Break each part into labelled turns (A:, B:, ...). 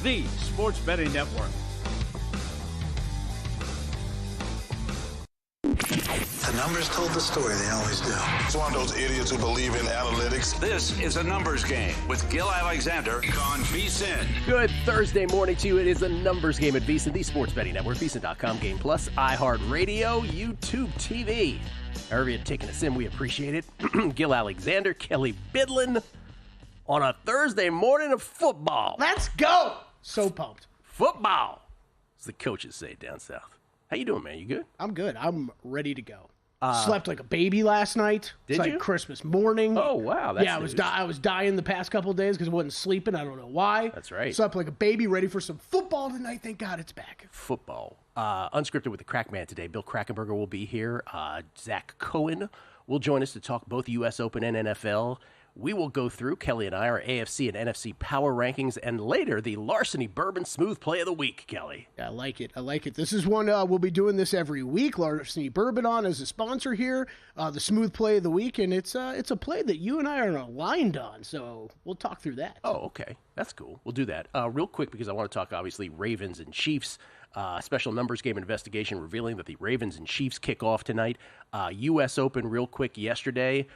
A: the Sports Betting Network.
B: The numbers told the story, they always do.
C: It's one of those idiots who believe in analytics.
A: This is a numbers game with Gill Alexander on VSiN.
D: Good Thursday morning to you. It is a numbers game at VSiN, the Sports Betting Network, VSiN.com, Game Plus, iHeartRadio, YouTube TV. However you're taking us in, we appreciate it. Gill Alexander, Kelly Bidlin on a Thursday morning of football.
E: Let's go! So pumped.
D: Football, as the coaches say down south. How you doing, man? You good?
E: I'm good. I'm ready to go. Slept like a baby last night.
D: Did
E: it's
D: you?
E: like Christmas morning.
D: Oh, wow. That's
E: yeah, I was dying the past couple of days because I wasn't sleeping. I don't know why.
D: That's right.
E: Slept like a baby, ready for some football tonight. Thank God it's back.
D: Football. Unscripted with the Crackman today. Bill Krackomberger will be here. Zack Cohen will join us to talk both U.S. Open and NFL. We will go through, Kelly and I, our AFC and NFC power rankings, and later, the Larceny Bourbon Smooth Play of the Week, Kelly.
E: Yeah, I like it. This is one, we'll be doing this every week. Larceny Bourbon on as a sponsor here, the Smooth Play of the Week, and it's a play that you and I are aligned on, so we'll talk through that.
D: Oh, okay. That's cool. We'll do that. Real quick, because I want to talk, obviously, Ravens and Chiefs. Special numbers game investigation revealing that the Ravens and Chiefs kick off tonight. U.S. Open, real quick, yesterday.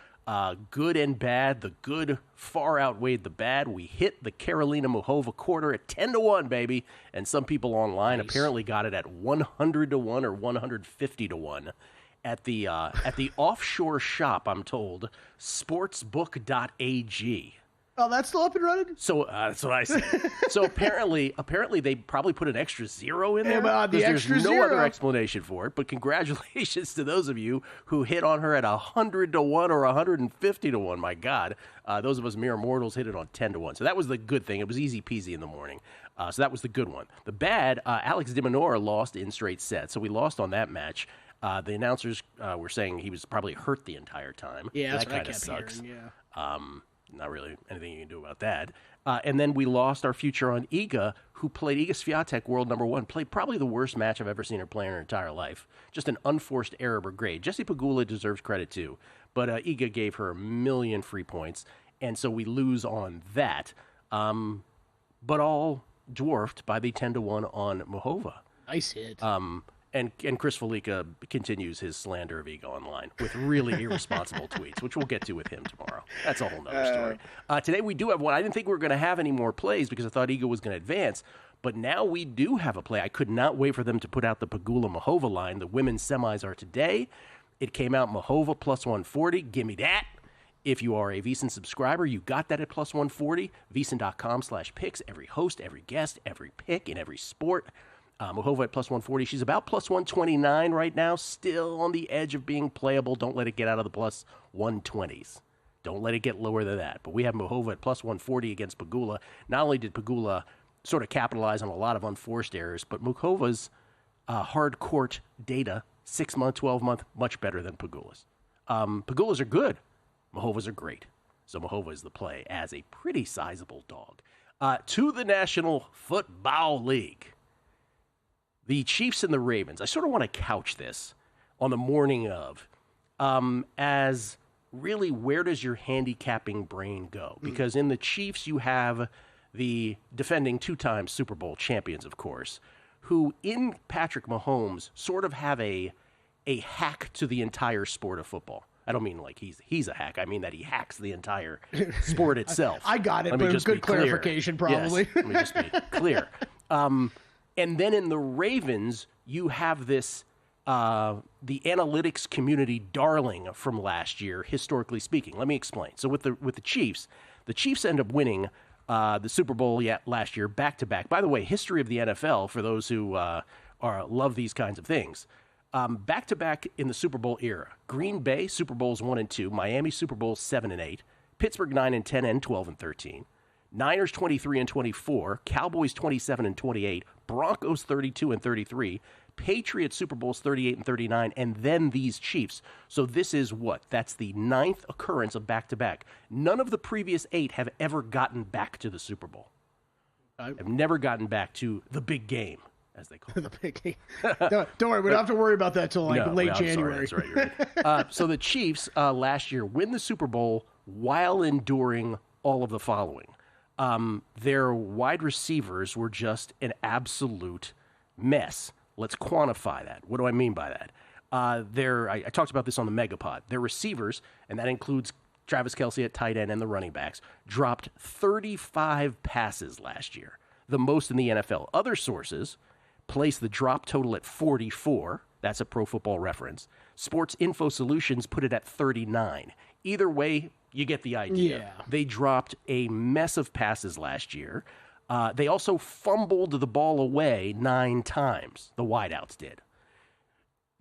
D: Good and bad. The good far outweighed the bad. We hit the Carolina Muhova quarter at 10-1, baby. And some people online apparently got it at 100-1 or 150-1 at the offshore shop, I'm told, sportsbook.ag.
E: Oh, that's still up and running?
D: So that's what I said. So apparently they probably put an extra zero in there.
E: Yeah, the extra
D: there's no
E: zero.
D: other explanation for it. But congratulations to those of you who hit on her at 100-1 or 150-1. My God, those of us mere mortals hit it on 10-1. So that was the good thing. It was easy peasy in the morning. So that was the good one. The bad, Alex de Minaur lost in straight sets. So we lost on that match. The announcers were saying he was probably hurt the entire time.
E: Yeah,
D: that
E: kind
D: of sucks.
E: Hearing, yeah.
D: Not really anything you can do about that. And then we lost our future on Iga, who played Iga Swiatek, world number one, played probably the worst match I've ever seen her play in her entire life. Just an unforced error brigade. Jessie Pegula deserves credit too, but Iga gave her 1 million free points, and so we lose on that. But all dwarfed by the 10-1 on Muhova.
E: Nice hit.
D: And Chris Felica continues his slander of Iga online with really irresponsible tweets, which we'll get to with him tomorrow. That's a whole nother story. Today we do have one. I didn't think we were going to have any more plays because I thought Iga was going to advance, but now we do have a play. I could not wait for them to put out the Pegula-Muhova line. The women's semis are today. It came out Muhova plus 140. Give me that. If you are a VSiN subscriber, you got that at plus 140. VSiN.com/picks. Every host, every guest, every pick in every sport. Muhova at plus 140. She's about plus 129 right now, still on the edge of being playable. Don't let it get out of the plus 120s. Don't let it get lower than that. But we have Muhova at plus 140 against Pegula. Not only did Pegula sort of capitalize on a lot of unforced errors, but Muhova's hard court data, 6-month, 12-month, much better than Pegula's. Pegula's are good. Muhova's are great. So Muhova is the play as a pretty sizable dog. To the National Football League. The Chiefs and the Ravens, I sort of want to couch this on the morning of as really where does your handicapping brain go? Because in the Chiefs you have the defending 2-time Super Bowl champions, of course, who in Patrick Mahomes sort of have a hack to the entire sport of football. I don't mean like he's a hack. I mean that he hacks the entire sport itself.
E: I got it, but it was good clarification probably.
D: Yes, let me just be clear. And then in the Ravens, you have this, the analytics community darling from last year, historically speaking. Let me explain. So with the Chiefs end up winning the Super Bowl last year, back-to-back. By the way, history of the NFL, for those who love these kinds of things. Back-to-back in the Super Bowl era. Green Bay, Super Bowls 1 and 2. Miami, Super Bowls 7 and 8. Pittsburgh, 9 and 10 and 12 and 13. Niners 23 and 24, Cowboys 27 and 28, Broncos 32 and 33, Patriots Super Bowls 38 and 39, and then these Chiefs. So this is what? That's the 9th occurrence of back-to-back. None of the previous 8 have ever gotten back to the Super Bowl. Have never gotten back to the big game, as they call it.
E: The big game. Don't worry, we don't have to worry about that till late January.
D: Sorry, that's right. You're right. So the Chiefs last year win the Super Bowl while enduring all of the following. Their wide receivers were just an absolute mess. Let's quantify that. What do I mean by that? I talked about this on the Megapod. Their receivers, and that includes Travis Kelce at tight end and the running backs, dropped 35 passes last year, the most in the NFL. Other sources place the drop total at 44. That's a Pro Football Reference. Sports Info Solutions put it at 39. Either way, you get the idea.
E: Yeah.
D: They dropped a mess of passes last year. They also fumbled the ball away 9 times. The wideouts did.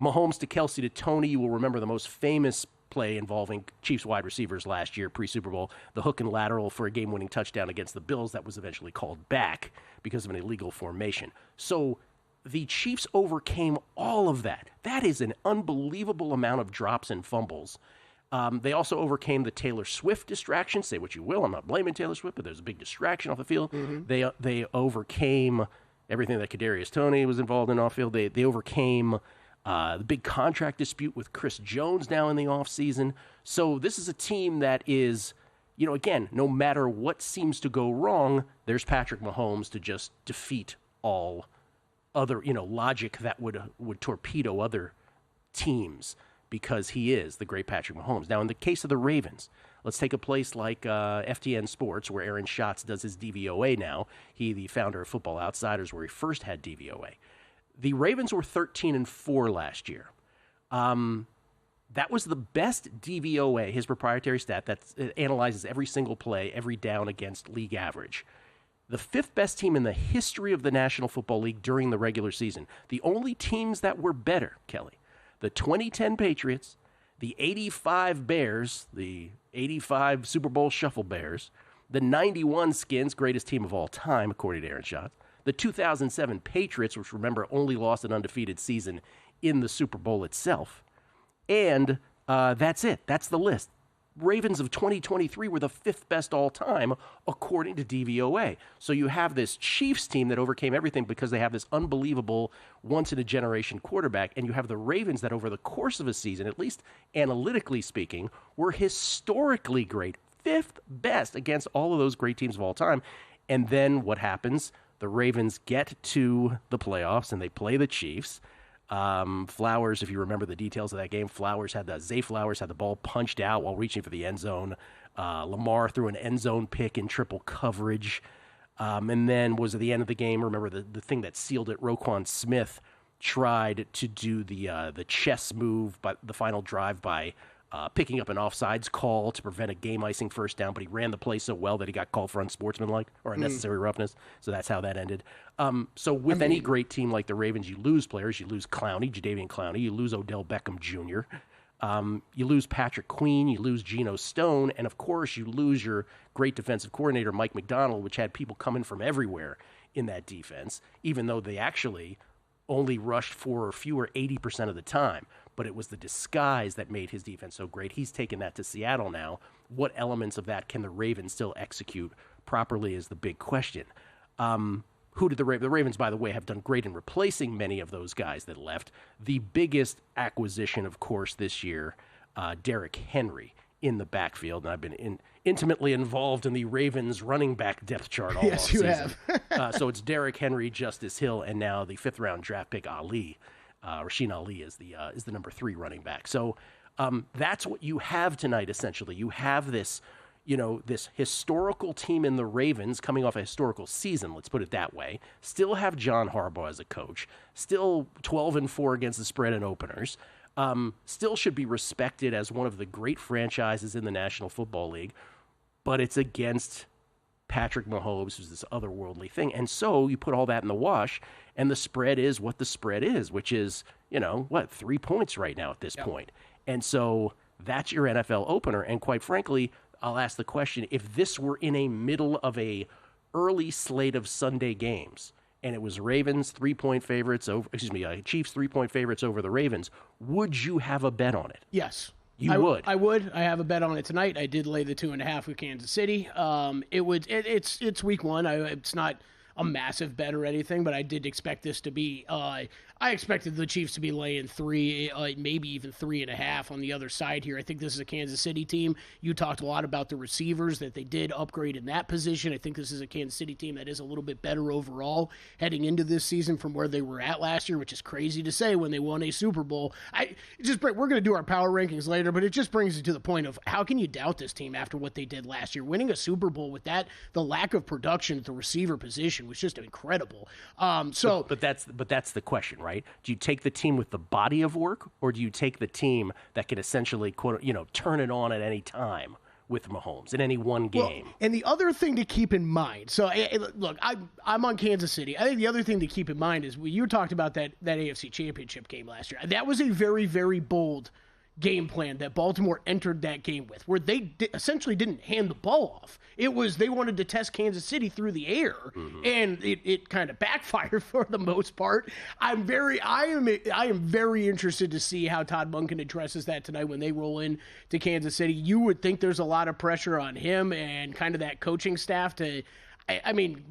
D: Mahomes to Kelce to Tony, you will remember the most famous play involving Chiefs wide receivers last year, pre-Super Bowl, the hook and lateral for a game-winning touchdown against the Bills that was eventually called back because of an illegal formation. So the Chiefs overcame all of that. That is an unbelievable amount of drops and fumbles. They also overcame the Taylor Swift distraction. Say what you will, I'm not blaming Taylor Swift, but there's a big distraction off the field. Mm-hmm. They overcame everything that Kadarius Toney was involved in off field. They overcame the big contract dispute with Chris Jones now in the offseason. So this is a team that is, again, no matter what seems to go wrong, there's Patrick Mahomes to just defeat all other, logic that would torpedo other teams, because he is the great Patrick Mahomes. Now, in the case of the Ravens, let's take a place like FTN Sports, where Aaron Schatz does his DVOA now. He, the founder of Football Outsiders, where he first had DVOA. The Ravens were 13-4 last year. That was the best DVOA, his proprietary stat that analyzes every single play, every down against league average. The 5th best team in the history of the National Football League during the regular season. The only teams that were better, Kelly, the 2010 Patriots, the 85 Bears, the 85 Super Bowl Shuffle Bears, the 91 Skins, greatest team of all time, according to Aaron Schatz, the 2007 Patriots, which, remember, only lost an undefeated season in the Super Bowl itself. And that's it. That's the list. Ravens of 2023 were the 5th best all time, according to DVOA. So you have this Chiefs team that overcame everything because they have this unbelievable once-in-a-generation quarterback, and you have the Ravens that over the course of a season, at least analytically speaking, were historically great, 5th best against all of those great teams of all time. And then what happens? The Ravens get to the playoffs, and they play the Chiefs. Flowers, if you remember the details of that game, Zay Flowers had the ball punched out while reaching for the end zone. Lamar threw an end zone pick in triple coverage. And then was at the end of the game, remember the thing that sealed it, Roquan Smith tried to do the chess move, but the final drive by picking up an offsides call to prevent a game-icing first down, but he ran the play so well that he got called for unsportsmanlike or unnecessary roughness. So that's how that ended. So with any great team like the Ravens, you lose players. You lose Clowney, Jadeveon Clowney. You lose Odell Beckham Jr. You lose Patrick Queen. You lose Geno Stone. And, of course, you lose your great defensive coordinator, Mike McDonald, which had people coming from everywhere in that defense, even though they actually only rushed for fewer 80% of the time. But it was the disguise that made his defense so great. He's taken that to Seattle now. What elements of that can the Ravens still execute properly is the big question. Who did the Ravens, by the way, have done great in replacing many of those guys that left. The biggest acquisition, of course, this year, Derrick Henry in the backfield. And I've been intimately involved in the Ravens running back depth chart all
E: yes, you
D: season.
E: have.
D: So it's Derrick Henry, Justice Hill, and now the 5th-round draft pick Ali. Rasheen Ali is the number 3 running back. So that's what you have tonight, essentially. You have this, this historical team in the Ravens coming off a historical season, let's put it that way, still have John Harbaugh as a coach, still 12-4 against the spread in openers, still should be respected as one of the great franchises in the National Football League, but it's against Patrick Mahomes, who's this otherworldly thing. And so you put all that in the wash, and the spread is what the spread is, which is, 3 points right now at this point. And so that's your NFL opener. And quite frankly, I'll ask the question, if this were in a middle of a early slate of Sunday games, and it was Ravens 3-point favorites over, Chiefs 3-point favorites over the Ravens, would you have a bet on it?
E: Yes.
D: You would.
E: I would. I have a bet on it tonight. I did lay the 2.5 with Kansas City. It's week 1. It's not a massive bet or anything, but I did expect this to be. I expected the Chiefs to be laying 3, maybe even 3.5 on the other side here. I think this is a Kansas City team. You talked a lot about the receivers that they did upgrade in that position. I think this is a Kansas City team that is a little bit better overall heading into this season from where they were at last year, which is crazy to say when they won a Super Bowl. We're going to do our power rankings later, but it just brings it to the point of how can you doubt this team after what they did last year? Winning a Super Bowl with that, the lack of production at the receiver position was just incredible.
D: But that's the question, right? Do you take the team with the body of work, or do you take the team that can essentially turn it on at any time with Mahomes in any one game?
E: Well, and the other thing to keep in mind, so look, I'm on Kansas City. I think the other thing to keep in mind is you talked about that AFC Championship game last year. That was a very, very bold game plan that Baltimore entered that game with, where they essentially didn't hand the ball off. It was they wanted to test Kansas City through the air, and it kind of backfired for the most part. I am very interested to see how Todd Monken addresses that tonight when they roll in to Kansas City. You would think there's a lot of pressure on him and kind of that coaching staff to,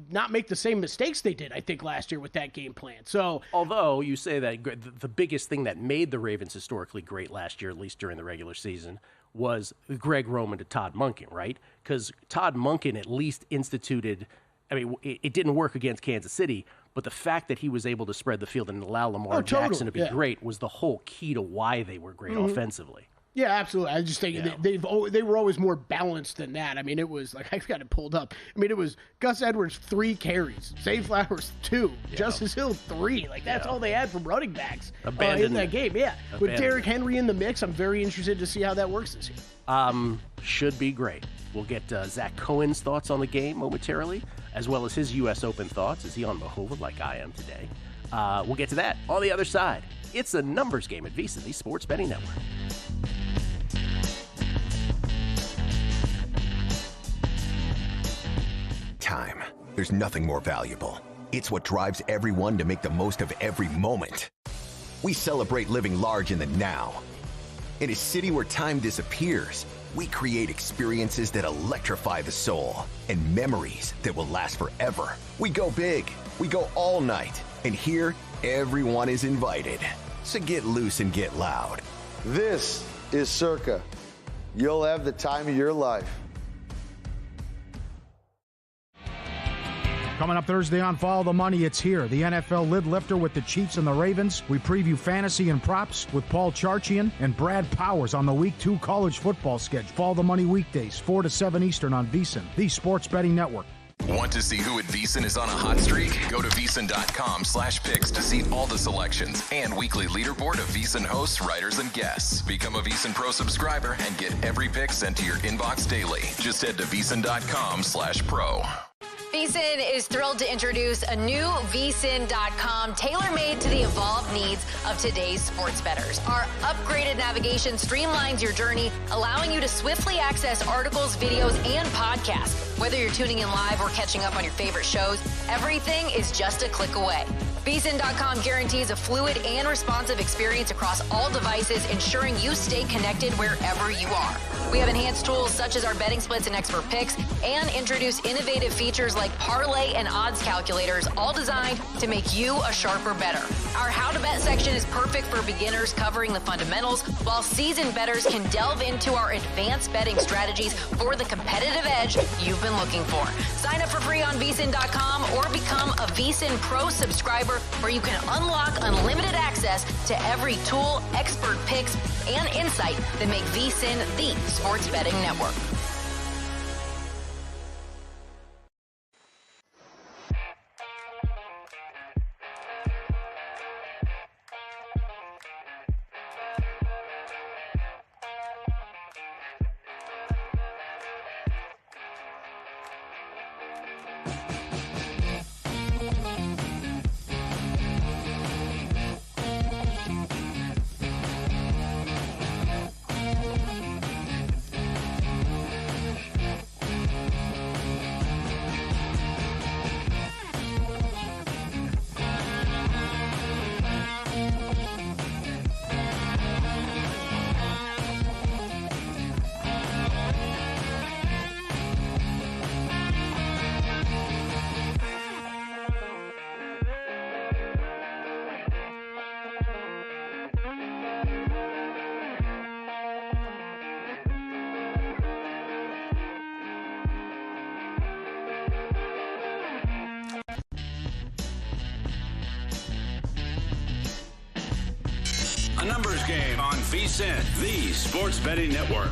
E: not make the same mistakes they did, I think, last year with that game plan. So,
D: although you say that the biggest thing that made the Ravens historically great last year, at least during the regular season, was Greg Roman to Todd Monken, right? Because Todd Monken at least instituted, it didn't work against Kansas City, but the fact that he was able to spread the field and allow Lamar Jackson to be great was the whole key to why they were great offensively.
E: Yeah, absolutely. I just think they were always more balanced than that. It was like, I've got it pulled up. It was Gus Edwards 3 carries, Zay Flowers 2, Justice Hill 3. That's all they had from running backs in that game. Yeah, with Derrick Henry in the mix, I'm very interested to see how that works this year.
D: Should be great. We'll get Zack Cohen's thoughts on the game momentarily, as well as his U.S. Open thoughts. Is he on Mahova like I am today? We'll get to that on the other side. It's a numbers game at VSiN, the Sports Betting Network.
F: Time. There's nothing more valuable. It's what drives everyone to make the most of every moment. We celebrate living large in the now. In a city where time disappears, we create experiences that electrify the soul and memories that will last forever. We go big. We go all night. And here, everyone is invited. So get loose and get loud.
G: This is Circa. You'll have the time of your life.
H: Coming up Thursday on Follow the Money, it's here. The NFL lid lifter with the Chiefs and the Ravens. We preview fantasy and props with Paul Charchian and Brad Powers on the Week 2 college football schedule. Follow the Money weekdays, 4 to 7 Eastern on VSiN, the Sports Betting Network.
I: Want to see who at VSiN is on a hot streak? Go to VSiN.com/picks to see all the selections and weekly leaderboard of VSiN hosts, writers, and guests. Become a VSiN Pro subscriber and get every pick sent to your inbox daily. Just head to VSiN.com/pro.
J: VSiN is thrilled to introduce a new VSiN.com tailor-made to the evolved needs of today's sports bettors. Our upgraded navigation streamlines your journey, allowing you to swiftly access articles, videos, and podcasts. Whether you're tuning in live or catching up on your favorite shows, everything is just a click away. VSiN.com guarantees a fluid and responsive experience across all devices, ensuring you stay connected wherever you are. We have enhanced tools such as our betting splits and expert picks, and introduce innovative features like parlay and odds calculators, all designed to make you a sharper bettor. Our How to Bet section is perfect for beginners, covering the fundamentals, while seasoned bettors can delve into our advanced betting strategies for the competitive edge you've been looking for. Sign up for free on VSiN.com or become a VSiN Pro subscriber, where you can unlock unlimited access to every tool, expert picks, and insight that make VSiN the sports betting network.
A: A numbers game on VSiN, the sports betting network.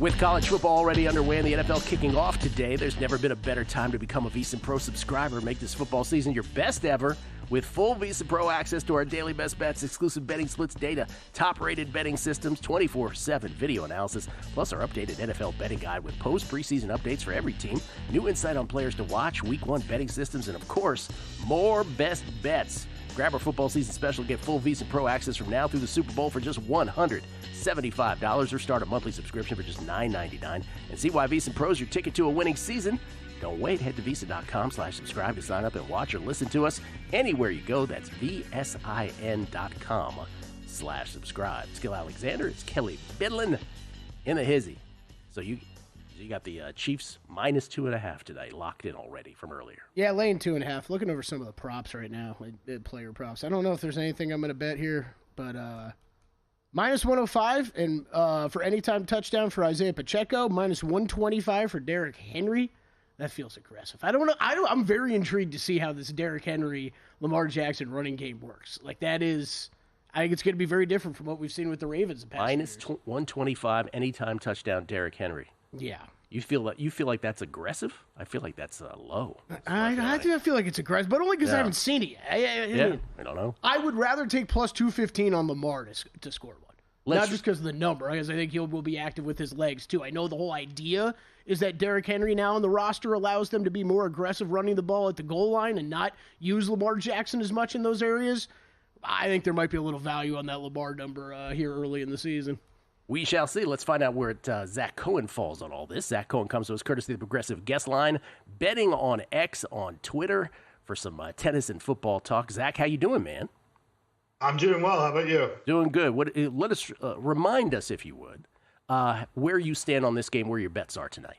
D: With college football already underway and the NFL kicking off today, there's never been a better time to become a VSiN Pro subscriber. Make this football season your best ever with full VSiN Pro access to our daily best bets, exclusive betting splits data, top-rated betting systems, 24/7 video analysis, plus our updated NFL betting guide with post-preseason updates for every team, new insight on players to watch, Week 1 betting systems, and, of course, more best bets. Grab our football season special and get full VSiN Pro access from now through the Super Bowl for just $175 or start a monthly subscription for just $9.99 and see why VSiN Pro is your ticket to a winning season. Don't wait. Head to VSiN.com/subscribe to sign up and watch or listen to us anywhere you go. That's VSIN.com/subscribe. It's Gill Alexander. It's Kelly Bidlin in the hizzy. So you got the Chiefs minus 2.5 today, locked in already from earlier.
E: Yeah, laying 2.5. Looking over some of the props right now, player props. I don't know if there's anything I'm going to bet here, but minus 105 and for anytime touchdown for Isaiah Pacheco, minus 125 for Derrick Henry. That feels aggressive. I don't know. I'm very intrigued to see how this Derrick Henry, Lamar Jackson running game works. Like I think it's going to be very different from what we've seen with the Ravens the past
D: minus 125 anytime touchdown Derrick Henry.
E: Yeah.
D: You feel like that's aggressive? I feel like that's low.
E: I feel like it's aggressive, but only because I haven't seen it yet.
D: I don't know.
E: I would rather take plus 215 on Lamar to score one. Not just because of the number, because I think he will be active with his legs, too. I know the whole idea is that Derrick Henry now on the roster allows them to be more aggressive running the ball at the goal line and not use Lamar Jackson as much in those areas. I think there might be a little value on that Lamar number here early in the season.
D: We shall see. Let's find out where Zack Cohen falls on all this. Zack Cohen comes to us courtesy of the Progressive Guest Line, betting on X on Twitter for some tennis and football talk. Zack, how you doing, man?
K: I'm doing well. How about you?
D: Doing good. Let us remind us, if you would, where you stand on this game, where your bets are tonight.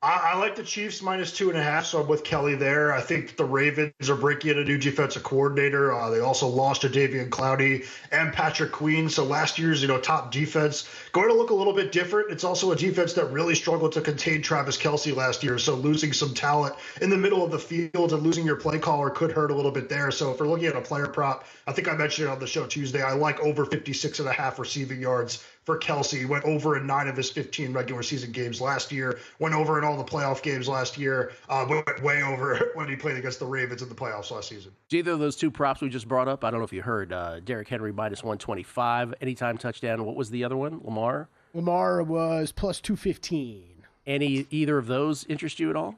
K: I like the Chiefs minus 2.5, so I'm with Kelly there. I think the Ravens are breaking in a new defensive coordinator. They also lost Jadeveon Clowney and Patrick Queen. So last year's top defense going to look a little bit different. It's also a defense that really struggled to contain Travis Kelce last year. So losing some talent in the middle of the field and losing your play caller could hurt a little bit there. So if we're looking at a player prop, I think I mentioned it on the show Tuesday. I like over 56.5 receiving yards for Kelce. He went over in 9 of his 15 regular season games last year, went over in all the playoff games last year, went way over when he played against the Ravens in the playoffs last season.
D: Either of those two props we just brought up, I don't know if you heard, Derrick Henry minus 125, anytime touchdown. What was the other one, Lamar?
E: Lamar was plus 215.
D: Either of those interest you at all?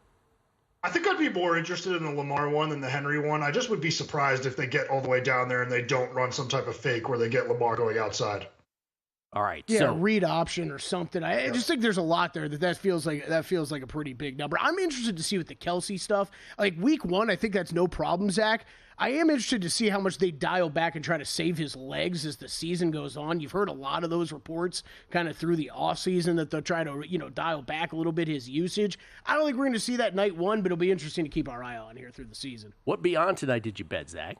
K: I think I'd be more interested in the Lamar one than the Henry one. I just would be surprised if they get all the way down there and they don't run some type of fake where they get Lamar going outside.
D: All right.
E: Yeah,
D: so
E: read option or something. I just think there's a lot there that feels like a pretty big number. I'm interested to see with the Kelce stuff. Like week 1, I think that's no problem, Zach. I am interested to see how much they dial back and try to save his legs as the season goes on. You've heard a lot of those reports kind of through the offseason that they'll try to, dial back a little bit his usage. I don't think we're going to see that night 1, but it'll be interesting to keep our eye on here through the season.
D: What beyond tonight did you bet, Zach?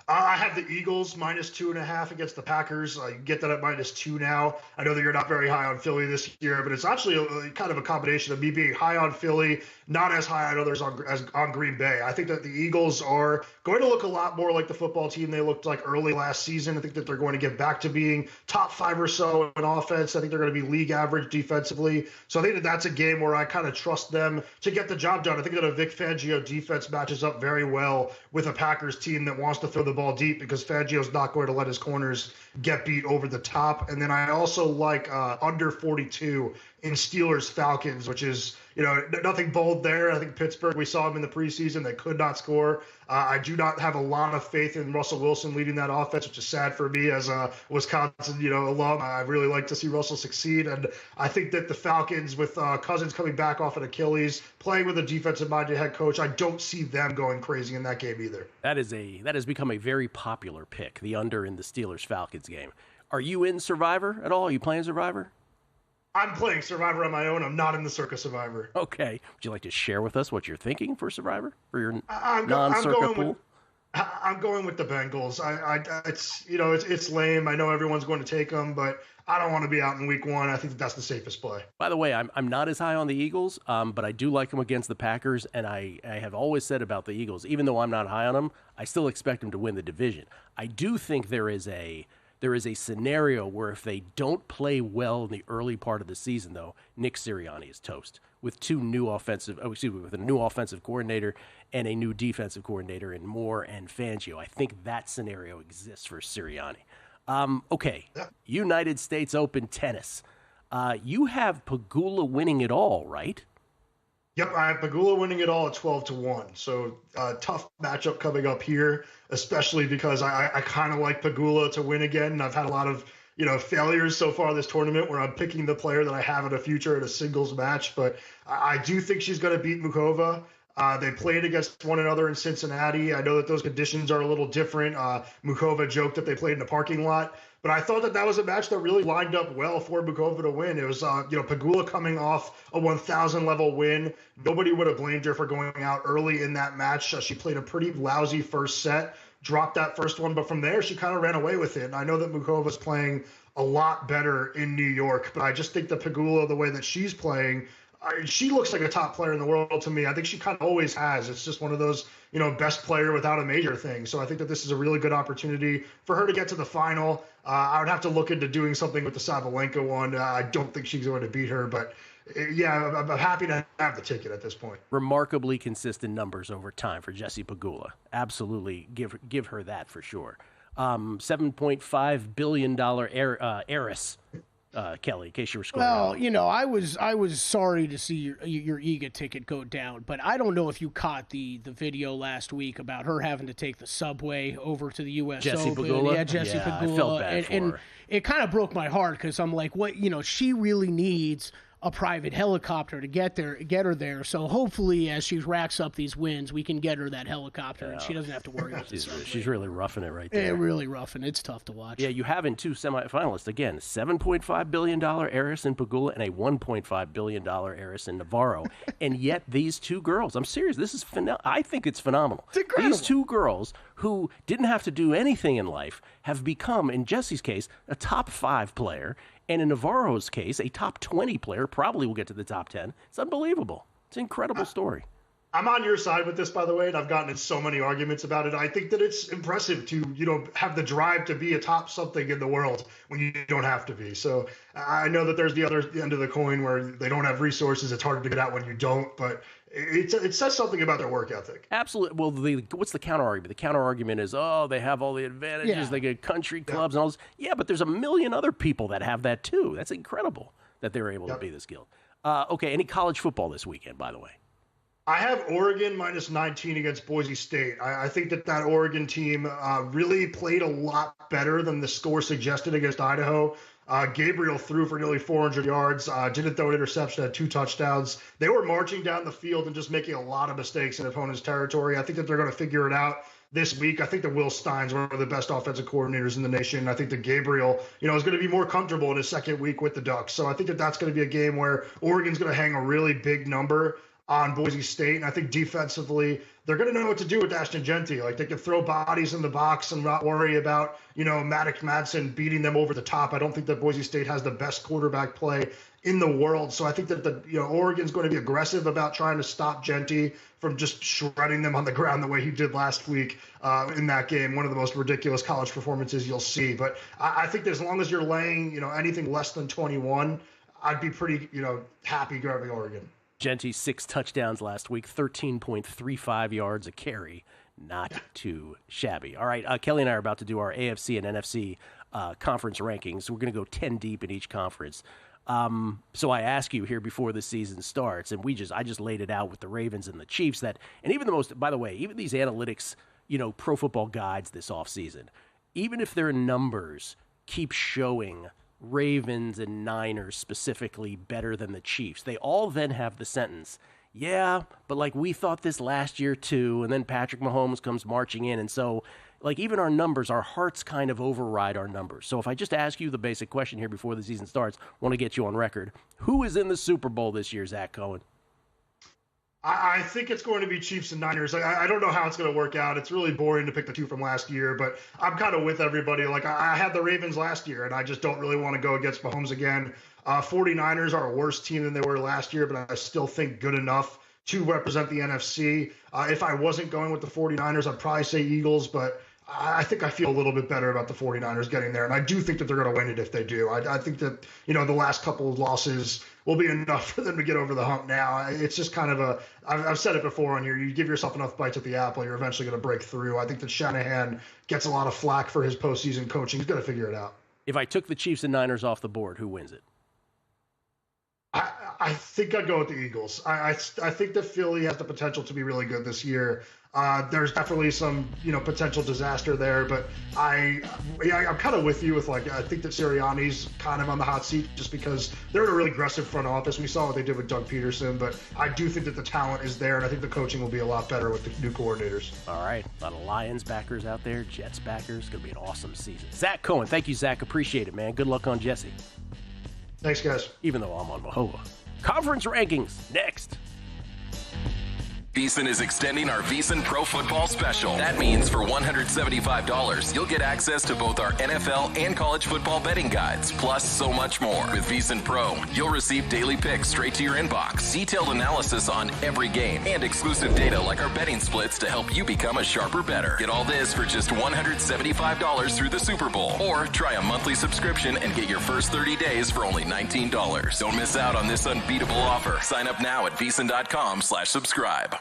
K: I have the Eagles minus 2.5 against the Packers. You get that at minus 2 now. I know that you're not very high on Philly this year, but it's actually kind of a combination of me being high on Philly, not as high on others on Green Bay. I think that the Eagles are going to look a lot more like the football team they looked like early last season. I think that they're going to get back to being top 5 or so in offense. I think they're going to be league average defensively. So I think that that's a game where I kind of trust them to get the job done. I think that a Vic Fangio defense matches up very well with a Packers team that wants to throw the ball deep because Fangio's not going to let his corners get beat over the top. And then I also like under 42 in Steelers-Falcons, which is, nothing bold there. I think Pittsburgh, we saw them in the preseason. They could not score. I do not have a lot of faith in Russell Wilson leading that offense, which is sad for me as a Wisconsin, alum. I really like to see Russell succeed. And I think that the Falcons, with Cousins coming back off an Achilles, playing with a defensive-minded head coach, I don't see them going crazy in that game either.
D: That has become a very popular pick, the under in the Steelers-Falcons game. Are you in Survivor at all? Are you playing Survivor?
K: I'm playing Survivor on my own. I'm not in the Circa Survivor.
D: Okay. Would you like to share with us what you're thinking for Survivor? For your non-Circa pool?
K: I'm going with the Bengals. It's lame. I know everyone's going to take them, but I don't want to be out in week 1. I think that's the safest play.
D: By the way, I'm not as high on the Eagles, but I do like them against the Packers, and I have always said about the Eagles, even though I'm not high on them, I still expect them to win the division. I do think there is a scenario where if they don't play well in the early part of the season, though, Nick Sirianni is toast with a new offensive coordinator and a new defensive coordinator in Moore and Fangio. I think that scenario exists for Sirianni. Okay, United States Open tennis. You have Pegula winning it all, right?
K: Yep, I have Pegula winning it all at 12-1. So tough matchup coming up here, especially because I kind of like Pegula to win again. And I've had a lot of failures so far this tournament where I'm picking the player that I have in a future in a singles match. But I do think she's going to beat Mukova. They played against one another in Cincinnati. I know that those conditions are a little different. Mukova joked that they played in a parking lot. But I thought that was a match that really lined up well for Mukova to win. It was, Pegula coming off a 1,000 level win. Nobody would have blamed her for going out early in that match. She played a pretty lousy first set, dropped that first one, but from there she kind of ran away with it. And I know that Mukova's playing a lot better in New York, but I just think that Pegula, the way that she's playing, she looks like a top player in the world to me. I think she kind of always has. It's just one of those, best player without a major thing. So I think that this is a really good opportunity for her to get to the final. I would have to look into doing something with the Sabalenka one. I don't think she's going to beat her, but yeah, I'm happy to have the ticket at this point.
D: Remarkably consistent numbers over time for Jessie Pegula. Absolutely give her that for sure. $7.5 billion heiress. Kelly, in case you were scrolling.
E: Well, I was sorry to see your EGA ticket go down, but I don't know if you caught the video last week about her having to take the subway over to the U.S.
D: Jessie
E: Open.
D: Pegula?
E: Yeah, Jessie Pegula.
D: I felt bad for her.
E: It kind of broke my heart because I'm like, what? She really needs a private helicopter to get her there. So hopefully, as she racks up these wins, we can get her that helicopter, and she doesn't have to worry about this.
D: She's really roughing it right there.
E: Yeah, really roughing. It's tough to watch.
D: Yeah, you have in two semifinalists again: $7.5 billion heiress in Pegula and a $1.5 billion heiress in Navarro. And yet, these two girls, I'm serious. This is I think it's phenomenal.
E: It's incredible.
D: These two girls who didn't have to do anything in life have become, in Jessie's case, a top 5 player. And in Navarro's case, a top 20 player, probably will get to the top 10. It's unbelievable. It's an incredible story.
K: I'm on your side with this, by the way, and I've gotten in so many arguments about it. I think that it's impressive to, have the drive to be a top something in the world when you don't have to be. So I know that there's the other end of the coin where they don't have resources. It's harder to get out when you don't, but it says something about their work ethic.
D: Absolutely. Well, what's the counter argument? The counter argument is, they have all the advantages. Yeah. They get country clubs and all this. Yeah, but there's a million other people that have that too. That's incredible that they're able to be this skilled. Okay, any college football this weekend, by the way?
K: I have Oregon minus 19 against Boise State. I think that Oregon team really played a lot better than the score suggested against Idaho. Gabriel threw for nearly 400 yards, didn't throw an interception, had 2 touchdowns. They were marching down the field and just making a lot of mistakes in opponents' territory. I think that they're going to figure it out this week. I think that Will Stein's one of the best offensive coordinators in the nation. I think that Gabriel, is going to be more comfortable in his second week with the Ducks. So I think that that's going to be a game where Oregon's going to hang a really big number on Boise State. And I think defensively, they're going to know what to do with Ashton Genty. Like, they can throw bodies in the box and not worry about, Maddox Madsen beating them over the top. I don't think that Boise State has the best quarterback play in the world. So I think that Oregon's going to be aggressive about trying to stop Genty from just shredding them on the ground the way he did last week in that game. One of the most ridiculous college performances you'll see. But I think that as long as you're laying, anything less than 21, I'd be pretty, happy grabbing Oregon.
D: Genty, 6 touchdowns last week, 13.35 yards a carry. Not too shabby. All right, Kelly and I are about to do our AFC and NFC conference rankings. We're going to go 10 deep in each conference. So I ask you here before the season starts, and I just laid it out with the Ravens and the Chiefs and even by the way, even these analytics, pro football guides this offseason, even if their numbers keep showing Ravens and Niners specifically better than the Chiefs, they all then have the sentence, yeah, but we thought this last year too, and then Patrick Mahomes comes marching in, and so even our numbers, our hearts kind of override our numbers. So if I just ask you the basic question here before the season starts, I want to get you on record. Who is in the Super Bowl this year, Zack Cohen?
K: I think it's going to be Chiefs and Niners. I don't know how it's going to work out. It's really boring to pick the two from last year, but I'm kind of with everybody. Like, I had the Ravens last year, and I just don't really want to go against Mahomes again. 49ers are a worse team than they were last year, but I still think good enough to represent the NFC. If I wasn't going with the 49ers, I'd probably say Eagles, but I think I feel a little bit better about the 49ers getting there, and I do think that they're going to win it if they do. I think that, the last couple of losses will be enough for them to get over the hump now. It's just kind of I've said it before on here, you give yourself enough bites at the apple, you're eventually going to break through. I think that Shanahan gets a lot of flack for his postseason coaching. He's got to figure it out.
D: If I took the Chiefs and Niners off the board, who wins it?
K: I think I'd go with the Eagles. I think that Philly has the potential to be really good this year. There's definitely some, potential disaster there, but I'm kind of with you with I think that Sirianni's kind of on the hot seat just because they're a really aggressive front office. We saw what they did with Doug Peterson, but I do think that the talent is there, and I think the coaching will be a lot better with the new coordinators.
D: All right. A lot of Lions backers out there, Jets backers. It's going to be an awesome season. Zack Cohen, thank you, Zack. Appreciate it, man. Good luck on Jesse.
K: Thanks, guys.
D: Even though I'm on Mahova. Conference rankings, next.
I: VSiN is extending our VSiN Pro Football Special. That means for $175, you'll get access to both our NFL and college football betting guides, plus so much more. With VSiN Pro, you'll receive daily picks straight to your inbox, detailed analysis on every game, and exclusive data like our betting splits to help you become a sharper bettor. Get all this for just $175 through the Super Bowl. Or try a monthly subscription and get your first 30 days for only $19. Don't miss out on this unbeatable offer. Sign up now at VSiN.com/subscribe.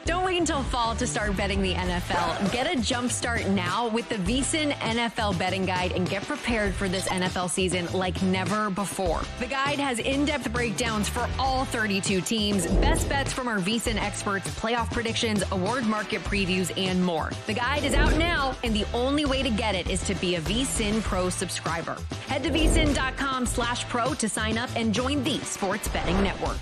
J: Don't wait until fall to start betting the NFL. Get a jump start now with the VSiN NFL betting guide and get prepared for this NFL season like never before. The guide has in-depth breakdowns for all 32 teams, best bets from our VSiN experts, playoff predictions, award market previews, and more. The guide is out now, and the only way to get it is to be a VSiN Pro subscriber. Head to VSiN.com/pro to sign up and join the sports betting network.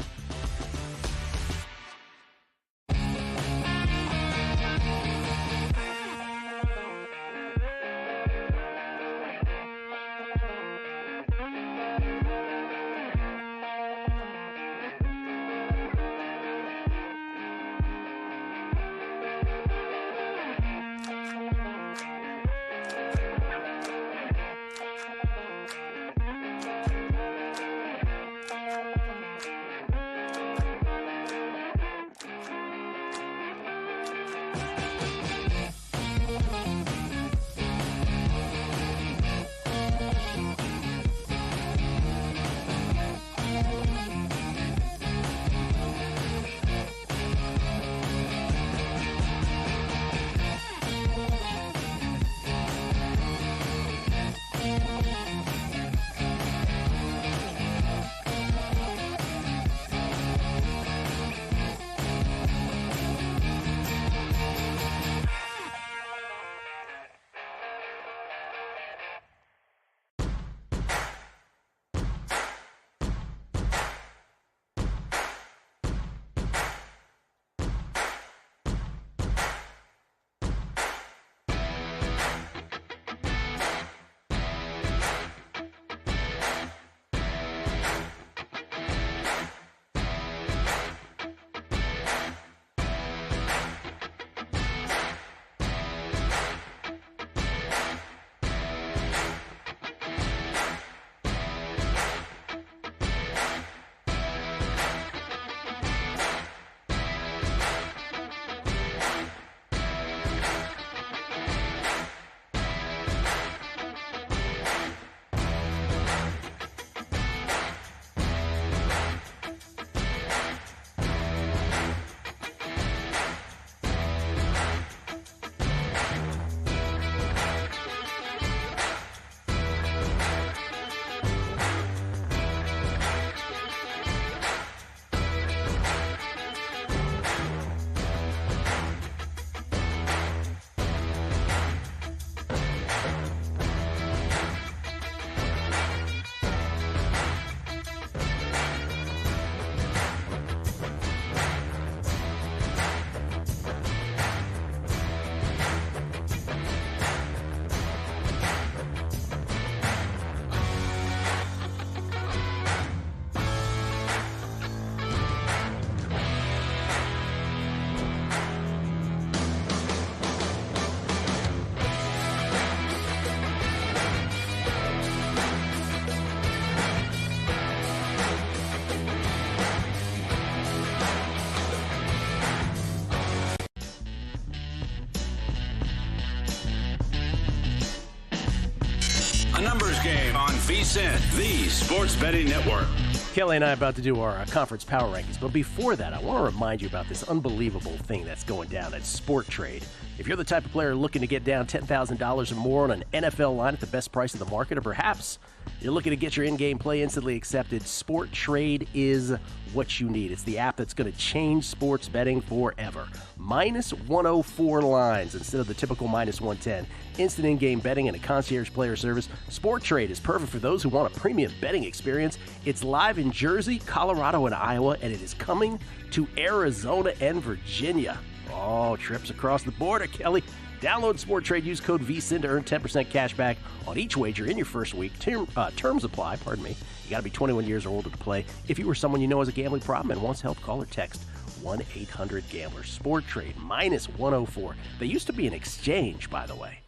A: A numbers game on VSiN, the sports betting network.
D: Kelly and I are about to do our conference power rankings, but before that, I want to remind you about this unbelievable thing that's going down at Sport Trade. If you're the type of player looking to get down $10,000 or more on an NFL line at the best price of the market, or perhaps you're looking to get your in-game play instantly accepted, Sport Trade is what you need. It's the app that's going to change sports betting forever. Minus 104 lines instead of the typical minus 110. Instant in-game betting and a concierge player service. Sport Trade is perfect for those who want a premium betting experience. It's live in Jersey, Colorado, and Iowa, and it is coming to Arizona and Virginia. Oh, trips across the border, Kelly. Download Sport Trade, use code VSiN to earn 10% cash back on each wager in your first week. Terms apply, pardon me. You got to be 21 years or older to play. If you or someone you know has a gambling problem and wants help, call or text 1-800-GAMBLER. Sport Trade, minus 104. They used to be an exchange, by the way.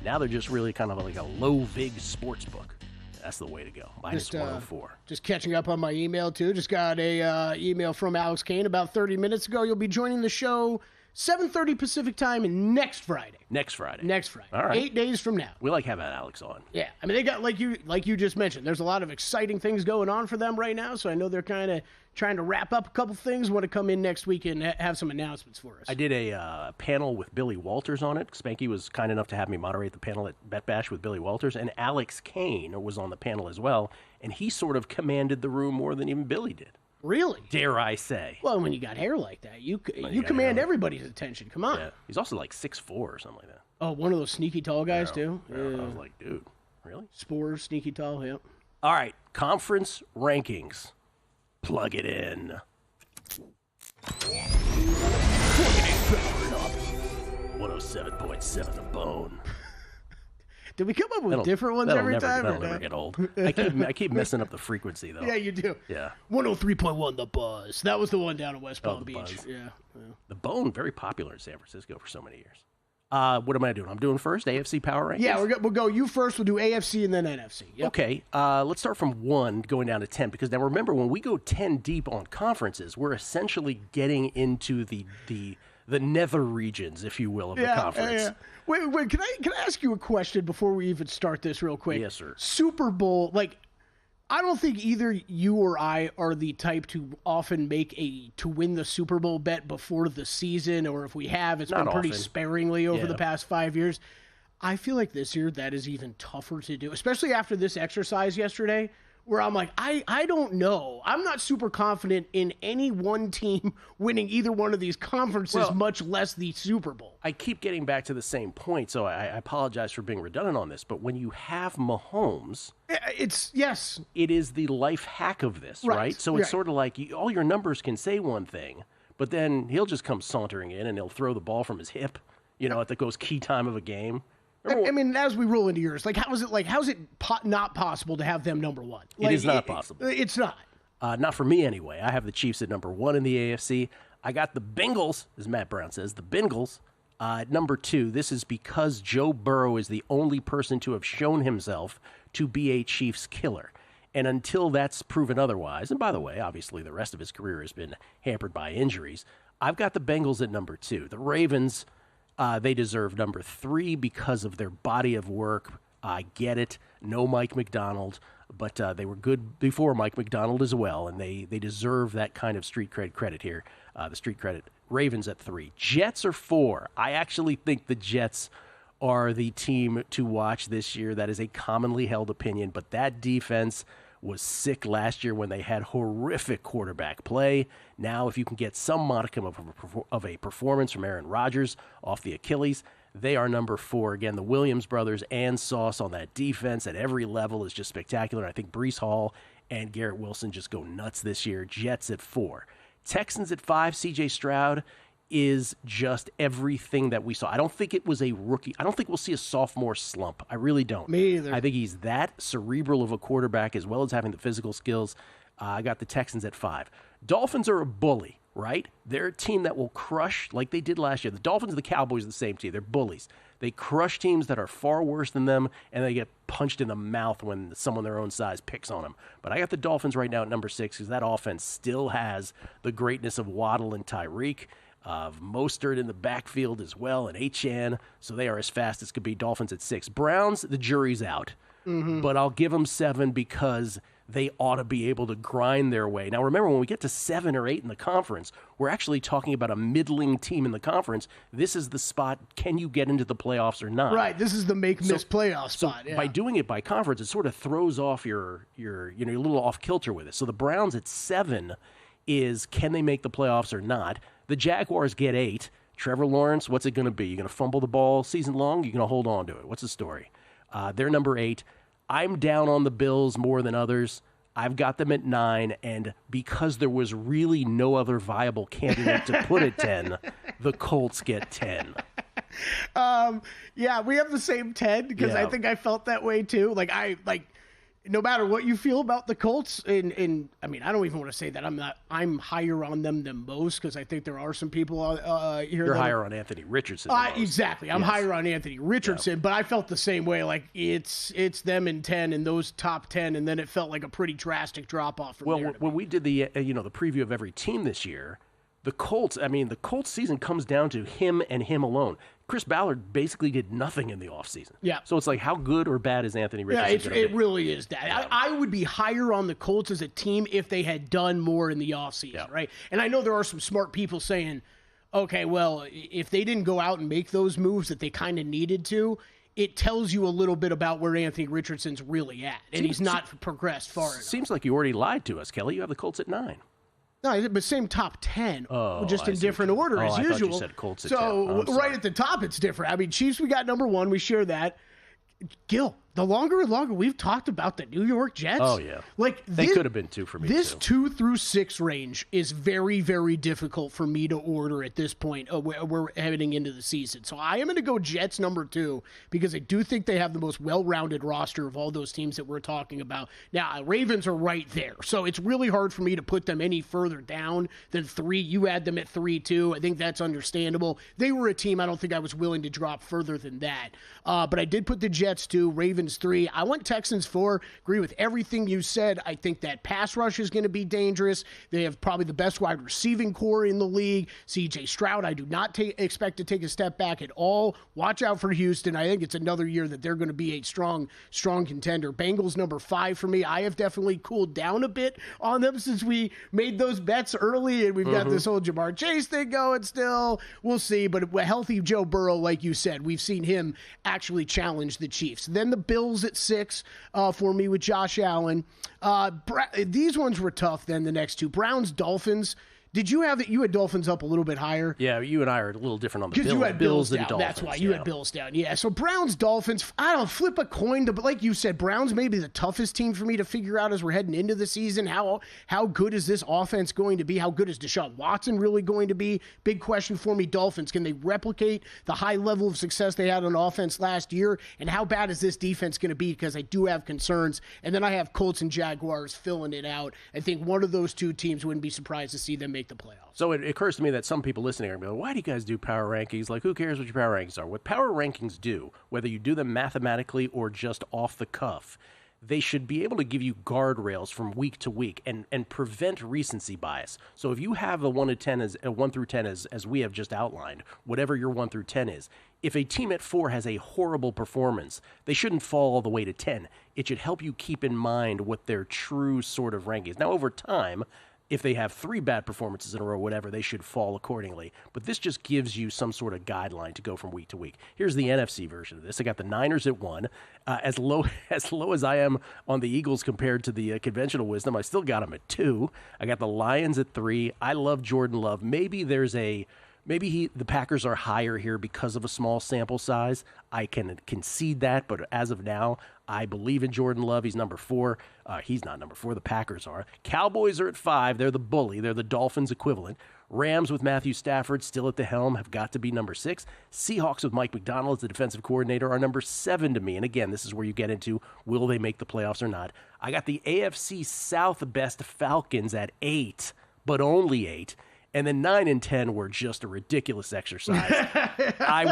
D: Now they're just really kind of like a low-vig sports book. That's the way to go. Minus 104.
E: Just catching up on my email, too. Just got a email from Alex Kane about 30 minutes ago. You'll be joining the show 7:30 Pacific time next Friday.
D: Next Friday.
E: All right. 8 days from now.
D: We like having Alex on.
E: Yeah. I mean, they got, like you just mentioned, there's a lot of exciting things going on for them right now, so I know they're kind of trying to wrap up a couple things. Want to come in next week and have some announcements for us.
D: I did a panel with Billy Walters on it. Spanky was kind enough to have me moderate the panel at Bet Bash with Billy Walters, and Alex Kane was on the panel as well, and he sort of commanded the room more than even Billy did.
E: Really?
D: Dare I say.
E: Well, when you got hair like that, you command everybody's attention. Come on.
D: Yeah. He's also like 6'4" or something like that.
E: Oh, one of those sneaky tall guys, too?
D: Yeah. I was like, dude, really?
E: Spores, sneaky tall, yep.
D: All right, conference rankings. Plug it in. 107.7 The Bone.
E: Did we come up with different ones every time?
D: That'll never get old. I keep messing up the frequency, though.
E: Yeah, you do.
D: Yeah.
E: 103.1 The Buzz. That was the one down in West Palm Beach.
D: Buzz.
E: Yeah.
D: The Bone, very popular in San Francisco for so many years. What am I doing? I'm doing first, AFC Power Rankings?
E: Yeah, we'll go you first. We'll do AFC and then NFC. Yep.
D: Okay, let's start from 1 going down to 10, because now remember, when we go 10 deep on conferences, we're essentially getting into the nether regions, if you will, of the conference.
E: Yeah. Wait, can I ask you a question before we even start this real quick?
D: Yes, sir.
E: Super Bowl, I don't think either you or I are the type to often make to win the Super Bowl bet before the season, or if we have, it's been pretty sparingly over the past 5 years. I feel like this year that is even tougher to do, especially after this exercise yesterday, where I'm like, I don't know. I'm not super confident in any one team winning either one of these conferences, much less the Super Bowl.
D: I keep getting back to the same point, so I apologize for being redundant on this, but when you have Mahomes,
E: it
D: is the life hack of this, right? So it's sort of like all your numbers can say one thing, but then he'll just come sauntering in and he'll throw the ball from his hip, at the most key time of a game.
E: I mean, as we roll into yours, how's it not possible to have them number one?
D: It is not possible.
E: It's not.
D: Not for me anyway. I have the Chiefs at number 1 in the AFC. I got the Bengals, as Matt Brown says, the Bengals at number 2. This is because Joe Burrow is the only person to have shown himself to be a Chiefs killer. And until that's proven otherwise, and by the way, obviously the rest of his career has been hampered by injuries, I've got the Bengals at number 2. The Ravens, they deserve number 3 because of their body of work. I get it. No Mike McDonald, but they were good before Mike McDonald as well, and they deserve that kind of street credit here. The street credit. Ravens at 3. Jets are 4. I actually think the Jets are the team to watch this year. That is a commonly held opinion, but that defense was sick last year when they had horrific quarterback play. Now, if you can get some modicum of a performance from Aaron Rodgers off the Achilles, they are number 4. Again, the Williams brothers and Sauce on that defense at every level is just spectacular. I think Breece Hall and Garrett Wilson just go nuts this year. Jets at 4. Texans at 5. C.J. Stroud is just everything that we saw. I don't think it was a rookie. I don't think we'll see a sophomore slump. I really don't.
E: Me either.
D: I think he's that cerebral of a quarterback as well as having the physical skills. I got the Texans at 5. Dolphins are a bully, right? They're a team that will crush like they did last year. The Dolphins and the Cowboys are the same team. They're bullies. They crush teams that are far worse than them, and they get punched in the mouth when someone their own size picks on them. But I got the Dolphins right now at number 6 because that offense still has the greatness of Waddle and Tyreek, of Mostert in the backfield as well, and Achane, so they are as fast as could be. Dolphins at 6. Browns, the jury's out. but I'll give them 7 because they ought to be able to grind their way. Now, remember, when we get to 7 or 8 in the conference, we're actually talking about a middling team in the conference. This is the spot, can you get into the playoffs or not?
E: Right, this is the make-miss playoff spot.
D: By doing it by conference, it sort of throws off your you're a little off kilter with it. So the Browns at 7 is, can they make the playoffs or not? The Jaguars get 8. Trevor Lawrence, what's it going to be? You're going to fumble the ball season long? You're going to hold on to it? What's the story? They're number 8. I'm down on the Bills more than others. I've got them at 9, and because there was really no other viable candidate to put at 10, the Colts get 10.
E: Yeah, we have the same 10 because I think I felt that way too. No matter what you feel about the Colts, and I mean, I don't even want to say that I'm higher on them than most because I think there are some people here.
D: You're higher on Anthony Richardson.
E: Exactly. I'm higher on Anthony Richardson, but I felt the same way. Like it's them in 10 and those top 10, and then it felt like a pretty drastic drop off.
D: When we did the the preview of every team this year, the Colts season comes down to him and him alone. Chris Ballard basically did nothing in the offseason.
E: Yeah.
D: So it's like, how good or bad is Anthony Richardson?
E: Yeah, it really is that. Yeah. I would be higher on the Colts as a team if they had done more in the offseason, right? And I know there are some smart people saying, okay, well, if they didn't go out and make those moves that they kind of needed to, it tells you a little bit about where Anthony Richardson's really at, and he's not progressed far enough.
D: Seems like you already lied to us, Kelly. You have the Colts at 9.
E: No, but same top 10, just in different order as usual.
D: I thought you said Colts at
E: 10. Right at the top, it's different. I mean, Chiefs, we got number 1. We share that. Gill, the longer and longer we've talked about the New York Jets.
D: Oh, yeah. They could have been 2 for me,
E: This 2 through 6 range is very, very difficult for me to order at this point. We're heading into the season. So I am going to go Jets number 2 because I do think they have the most well-rounded roster of all those teams that we're talking about. Now, Ravens are right there. So it's really hard for me to put them any further down than 3. You had them at 3, too. I think that's understandable. They were a team I don't think I was willing to drop further than that. But I did put the Jets 2, Ravens 3. I went Texans 4. Agree with everything you said. I think that pass rush is going to be dangerous. They have probably the best wide receiving core in the league. C.J. Stroud, I do not expect to take a step back at all. Watch out for Houston. I think it's another year that they're going to be a strong contender. Bengals number 5 for me. I have definitely cooled down a bit on them since we made those bets early, and we've got this whole Jamar Chase thing going still. We'll see, but a healthy Joe Burrow, like you said, we've seen him actually challenge the Chiefs. Then the Bills at 6 for me with Josh Allen. These ones were tough then, the next 2. Browns, Dolphins. Did you have it? You had Dolphins up a little bit higher.
D: Yeah, you and I are a little different on the Bills.
E: Because you had Bills down.
D: And Dolphins.
E: That's why you had Bills down. Yeah. So Browns, Dolphins. I don't flip a coin to, but like you said, Browns may be the toughest team for me to figure out as we're heading into the season. How good is this offense going to be? How good is Deshaun Watson really going to be? Big question for me. Dolphins, can they replicate the high level of success they had on offense last year? And how bad is this defense going to be? Because I do have concerns. And then I have Colts and Jaguars filling it out. I think one of those 2 teams, wouldn't be surprised to see them make the playoffs.
D: So it occurs to me that some people listening are going to be like, why do you guys do power rankings? Like, who cares what your power rankings are? What power rankings do, whether you do them mathematically or just off the cuff, they should be able to give you guardrails from week to week and prevent recency bias. So if you have a 1 through 10 as we have just outlined, whatever your 1 through 10 is, if a team at 4 has a horrible performance, they shouldn't fall all the way to 10. It should help you keep in mind what their true sort of rank is. Now, over time, if they have 3 bad performances in a row, whatever, they should fall accordingly. But this just gives you some sort of guideline to go from week to week. Here's the NFC version of this. I got the Niners at 1. As low as I am on the Eagles compared to the conventional wisdom, I still got them at 2. I got the Lions at 3. I love Jordan Love. Maybe the Packers are higher here because of a small sample size. I can concede that, but as of now, I believe in Jordan Love. He's number 4. He's not number 4. The Packers are. Cowboys are at 5. They're the bully. They're the Dolphins equivalent. Rams with Matthew Stafford still at the helm have got to be number 6. Seahawks with Mike McDonald as the defensive coordinator are number 7 to me. And again, this is where you get into, will they make the playoffs or not? I got the AFC South best Falcons at 8, but only 8. And then 9 and 10 were just a ridiculous exercise. I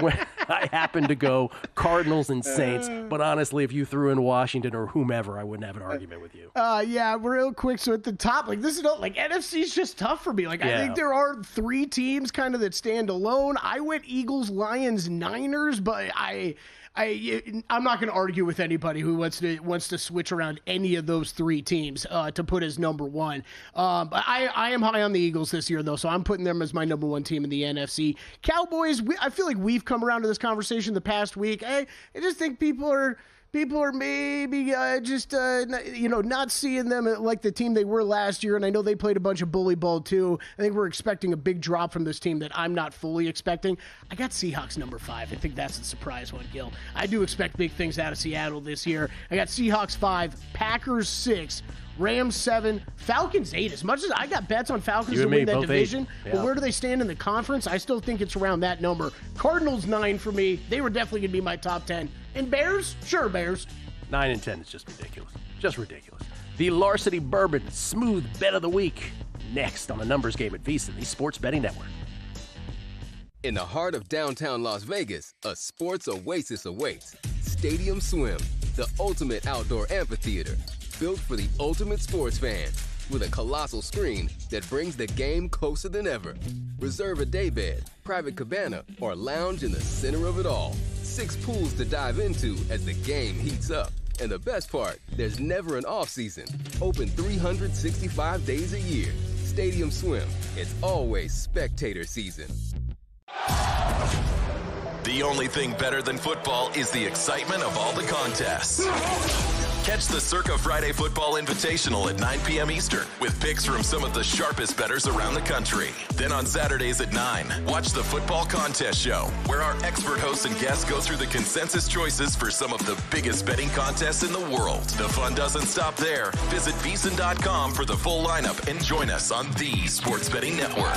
D: I happen to go Cardinals and Saints, but honestly, if you threw in Washington or whomever, I wouldn't have an argument with you.
E: Yeah, real quick. So at the top, like this is like NFC's just tough for me. Like I think there are 3 teams kind of that stand alone. I went Eagles, Lions, Niners, but I'm not going to argue with anybody who wants to switch around any of those 3 teams to put as number 1. But I am high on the Eagles this year, though, so I'm putting them as my number 1 team in the NFC. Cowboys, I feel like we've come around to this conversation the past week. I just think people are maybe not seeing them like the team they were last year, and I know they played a bunch of bully ball too. I think we're expecting a big drop from this team that I'm not fully expecting. I got Seahawks number 5. I think that's a surprise one, Gill. I do expect big things out of Seattle this year. I got Seahawks 5, Packers 6, Rams 7, Falcons 8. As much as I got bets on Falcons to win that division, but where do they stand in the conference? I still think it's around that number. Cardinals 9 for me. They were definitely going to be my top 10. And Bears? Sure, Bears.
D: 9 and 10 is just ridiculous. Just ridiculous. The Larceny Bourbon Smooth Bet of the Week. Next on the Numbers Game at VSiN, the Sports Betting Network.
L: In the heart of downtown Las Vegas, a sports oasis awaits. Stadium Swim, the ultimate outdoor amphitheater, built for the ultimate sports fan, with a colossal screen that brings the game closer than ever. Reserve a daybed, private cabana, or lounge in the center of it all. 6 pools to dive into as the game heats up. And the best part, there's never an off-season. Open 365 days a year. Stadium Swim, it's always spectator season.
I: The only thing better than football is the excitement of all the contests. Catch the Circa Friday Football Invitational at 9 p.m. Eastern with picks from some of the sharpest bettors around the country. Then on Saturdays at 9, watch the Football Contest Show, where our expert hosts and guests go through the consensus choices for some of the biggest betting contests in the world. The fun doesn't stop there. Visit VSiN.com for the full lineup and join us on the Sports Betting Network.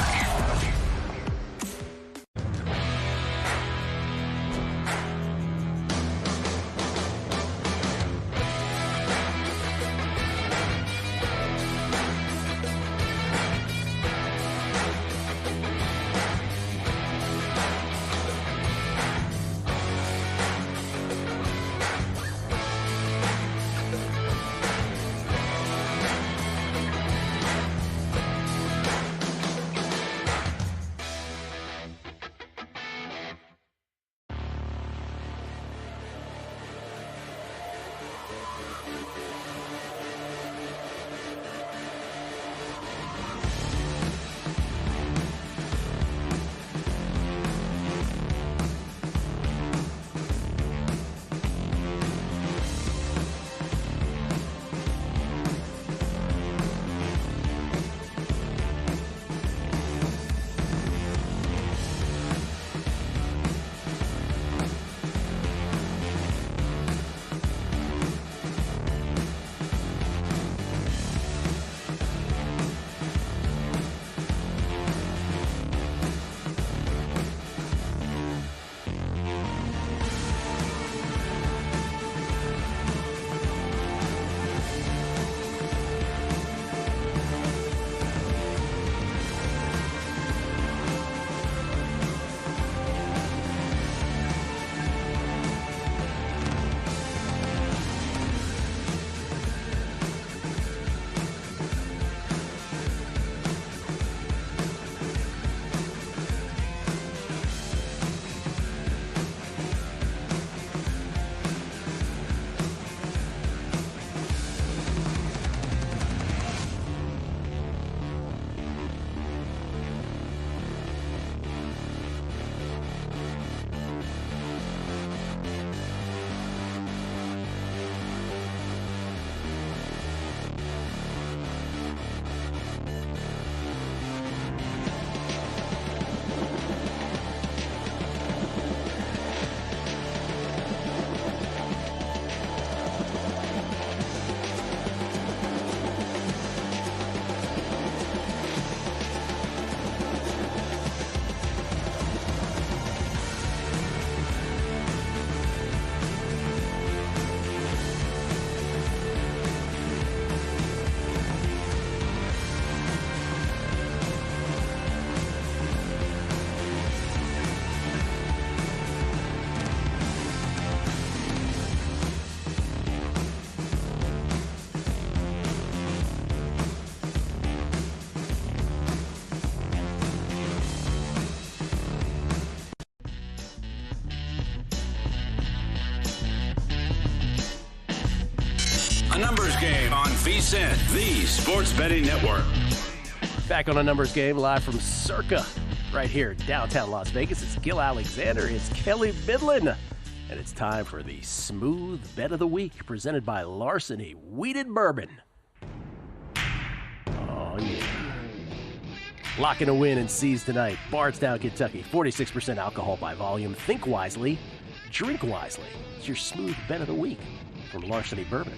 A: A numbers game on VSiN, the sports betting network.
D: Back on a numbers game, live from Circa, right here, downtown Las Vegas. It's Gill Alexander, it's Kelly Bidlin, and it's time for the Smooth Bet of the Week, presented by Larceny Bourbon. Oh, yeah. Locking a win in C's tonight. Bardstown, Kentucky, 46% alcohol by volume. Think wisely, drink wisely. It's your Smooth Bet of the Week from Larceny Bourbon.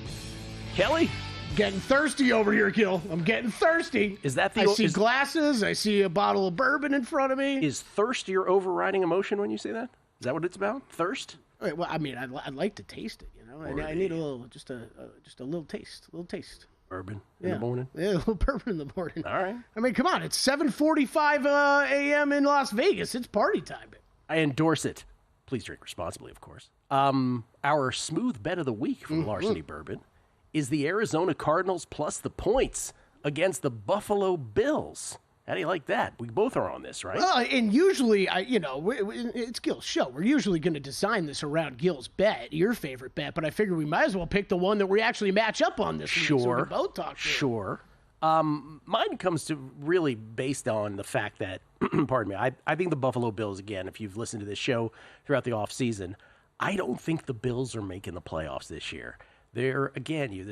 D: Kelly?
E: Getting thirsty over here, Gill. I'm getting thirsty.
D: Is that
E: I see glasses. I see a bottle of bourbon in front of me.
D: Is thirst your overriding emotion when you say that? Is that what it's about? Thirst?
E: Well, I mean, I'd like to taste it, you know. I need a little, just a little taste,
D: Bourbon in the morning?
E: Yeah, a little bourbon in the morning.
D: All right.
E: I mean, come on. It's 7:45 a.m. in Las Vegas. It's party time.
D: I endorse it. Please drink responsibly, of course. Our Smooth Bet of the Week from Larceny Bourbon is the Arizona Cardinals plus the points against the Buffalo Bills. How do you like that? We both are on this, right?
E: Well, and usually, it's Gill's show. We're usually going to design this around Gill's bet, your favorite bet, but I figure we might as well pick the one that we actually match up on this week, so we can both talk to it.
D: Sure. Mine comes to really based on the fact that, pardon me, I think the Buffalo Bills, again, if you've listened to this show throughout the offseason, I don't think the Bills are making the playoffs this year. There's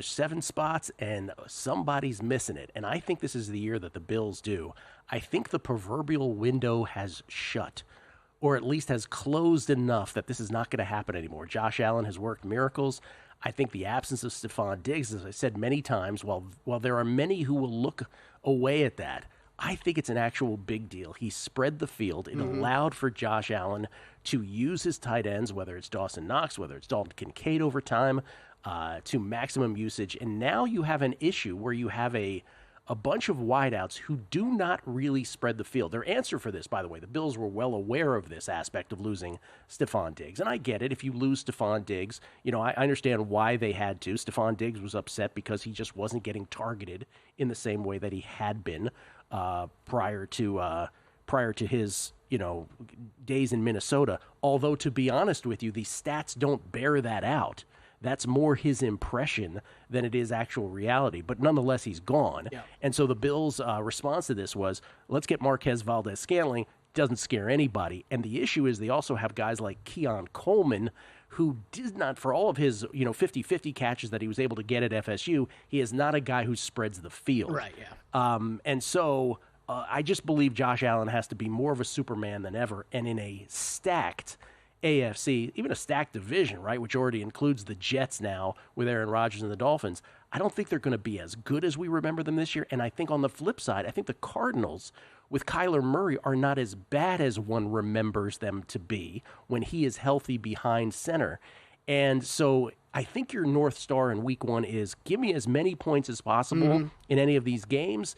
D: 7 spots, and somebody's missing it. And I think this is the year that the Bills do. I think the proverbial window has shut, or at least has closed enough that this is not going to happen anymore. Josh Allen has worked miracles. I think the absence of Stephon Diggs, as I said many times, while there are many who will look away at that, I think it's an actual big deal. He spread the field. It allowed for Josh Allen to use his tight ends, whether it's Dawson Knox, whether it's Dalton Kincaid over time, to maximum usage. And now you have an issue where you have a bunch of wideouts who do not really spread the field. Their answer for this, by the way, the Bills were well aware of this aspect of losing Stephon Diggs. And I get it. If you lose Stephon Diggs, I understand why they had to. Stephon Diggs was upset because he just wasn't getting targeted in the same way that he had been prior to his days in Minnesota. Although, to be honest with you, the stats don't bear that out. That's more his impression than it is actual reality. But nonetheless, he's gone. Yeah. And so the Bills' response to this was, let's get Marquez Valdez-Scantling. Doesn't scare anybody. And the issue is they also have guys like Keon Coleman, who did not, for all of his 50-50 catches that he was able to get at FSU, he is not a guy who spreads the field.
E: Right, yeah.
D: And so I just believe Josh Allen has to be more of a Superman than ever. And in a stacked AFC, even a stacked division, right, which already includes the Jets now with Aaron Rodgers and the Dolphins, I don't think they're going to be as good as we remember them this year. And I think on the flip side, I think the Cardinals with Kyler Murray are not as bad as one remembers them to be when he is healthy behind center. And so I think your North Star in week 1 is give me as many points as possible in any of these games.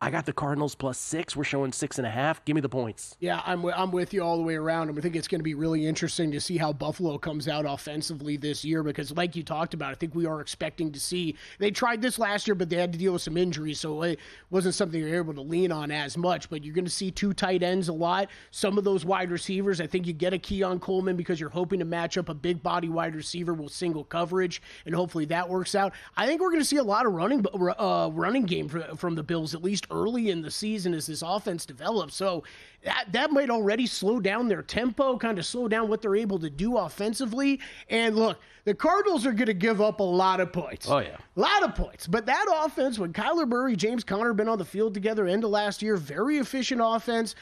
D: I got the Cardinals plus 6. We're showing 6.5. Give me the points.
E: Yeah, I'm with you all the way around. And I think it's going to be really interesting to see how Buffalo comes out offensively this year because, like you talked about, I think we are expecting to see. They tried this last year, but they had to deal with some injuries, so it wasn't something they were able to lean on as much. But you're going to see 2 tight ends a lot. Some of those wide receivers, I think you get a Keon Coleman because you're hoping to match up a big body wide receiver with single coverage, and hopefully that works out. I think we're going to see a lot of running game from the Bills, at least early in the season as this offense develops. So that might already slow down their tempo, kind of slow down what they're able to do offensively. And look, the Cardinals are going to give up a lot of points.
D: Oh, yeah.
E: A lot of points. But that offense, when Kyler Murray, James Conner been on the field together end of last year, very efficient offense,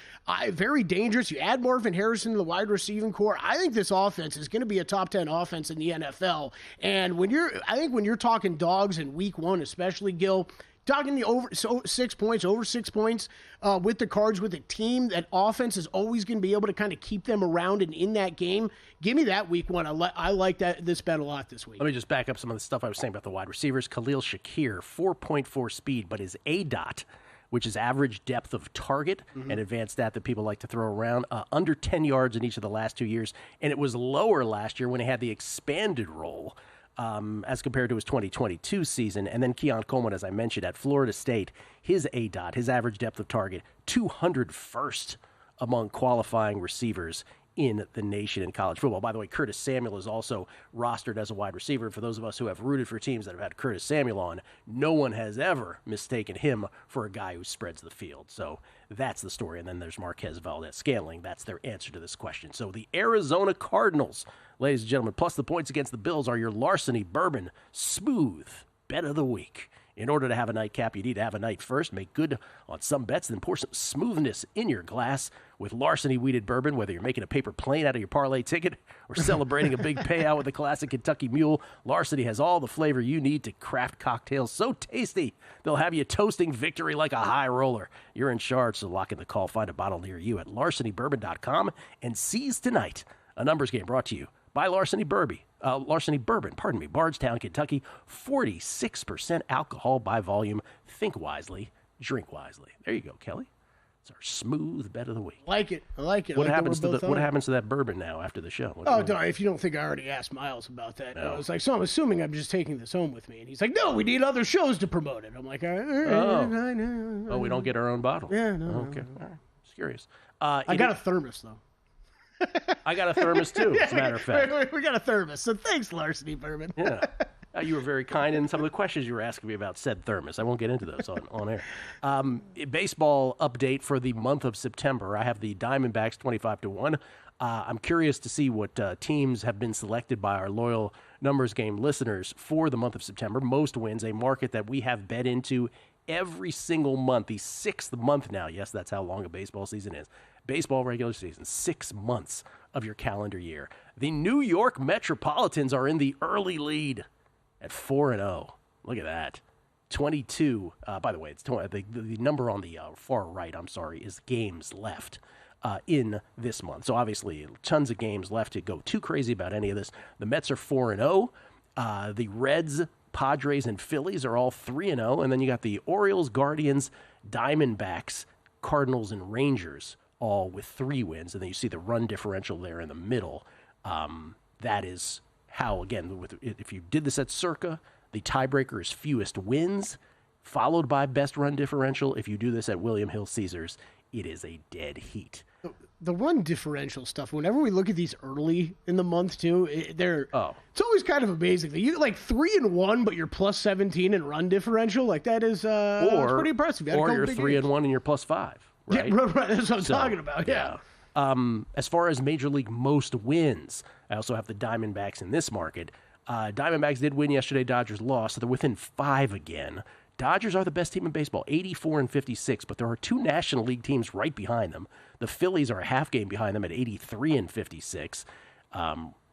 E: very dangerous. You add Marvin Harrison to the wide receiving core. I think this offense is going to be a top 10 offense in the NFL. And when you're talking dogs in week 1, especially, Gill, talking the over 6 points with the Cards, with a team that offense is always going to be able to kind of keep them around and in that game. Give me that week 1. I like this bet a lot this week.
D: Let me just back up some of the stuff I was saying about the wide receivers. Khalil Shakir, 4.4 speed, but his ADOT, which is average depth of target, an advanced stat that people like to throw around, under 10 yards in each of the last 2 years. And it was lower last year when he had the expanded role. As compared to his 2022 season. And then Keon Coleman, as I mentioned, at Florida State, his ADOT, his average depth of target, 201st among qualifying receivers in the nation in college football. By the way, Curtis Samuel is also rostered as a wide receiver. For those of us who have rooted for teams that have had Curtis Samuel on, no one has ever mistaken him for a guy who spreads the field. So that's the story. And then there's Marquez Valdez-Scantling. That's their answer to this question. So the Arizona Cardinals, ladies and gentlemen, plus the points against the Bills are your Larceny Bourbon Smooth Bet of the Week. In order to have a nightcap, you need to have a night first, make good on some bets, then pour some smoothness in your glass with Larceny Wheated Bourbon. Whether you're making a paper plane out of your parlay ticket or celebrating a big payout with a classic Kentucky Mule, Larceny has all the flavor you need to craft cocktails so tasty they'll have you toasting victory like a high roller. You're in charge, so lock in the call. Find a bottle near you at larcenybourbon.com and seize tonight. A numbers game brought to you by Larceny Bourbon, Bardstown, Kentucky. 46% alcohol by volume. Think wisely, drink wisely. There you go, Kelly. It's our smooth bet of the week.
E: I like it.
D: What happens to that bourbon now after the show?
E: If you don't think I already asked Miles about that. No. I was like, so I'm assuming I'm just taking this home with me. And he's like, no, we need other shows to promote it. I'm like, all right.
D: Oh, we don't get our own bottle?
E: Yeah, no.
D: Okay, all right. Just curious.
E: I got a thermos, though.
D: I got a thermos, too, as a matter of fact.
E: We got a thermos, so thanks, Larceny Bourbon.
D: Yeah. You were very kind in some of the questions you were asking me about said thermos. I won't get into those on air. Baseball update for the month of September. I have the Diamondbacks 25-1. I'm curious to see what teams have been selected by our loyal numbers game listeners for the month of September. Most wins, a market that we have bet into every single month, the 6th month now. Yes, that's how long a baseball season is. Baseball regular season, 6 months of your calendar year. The New York Metropolitans are in the early lead at 4-0. Look at that. 22. By the way, it's the number on the far right, is games left in this month. So obviously, tons of games left to go too crazy about any of this. The Mets are 4-0. The Reds, Padres, and Phillies are all 3-0. And then you got the Orioles, Guardians, Diamondbacks, Cardinals, and Rangers all with 3 wins. And then you see the run differential there in the middle. That is how, again, if you did this at Circa, the tiebreaker is fewest wins, followed by best run differential. If you do this at William Hill Caesars, it is a dead heat.
E: The run differential stuff, whenever we look at these early in the month, too, it's always kind of amazing. You like 3-1, but you're plus 17 in run differential. Like, that is that's pretty impressive.
D: Or you're 3-1 and you're plus 5. Right?
E: Yeah, right. That's what I'm talking about. Yeah.
D: As far as Major League most wins, I also have the Diamondbacks in this market. Diamondbacks did win yesterday. Dodgers lost, so they're within 5 again. Dodgers are the best team in baseball, 84-56, but there are 2 National League teams right behind them. The Phillies are a half game behind them at 83-56.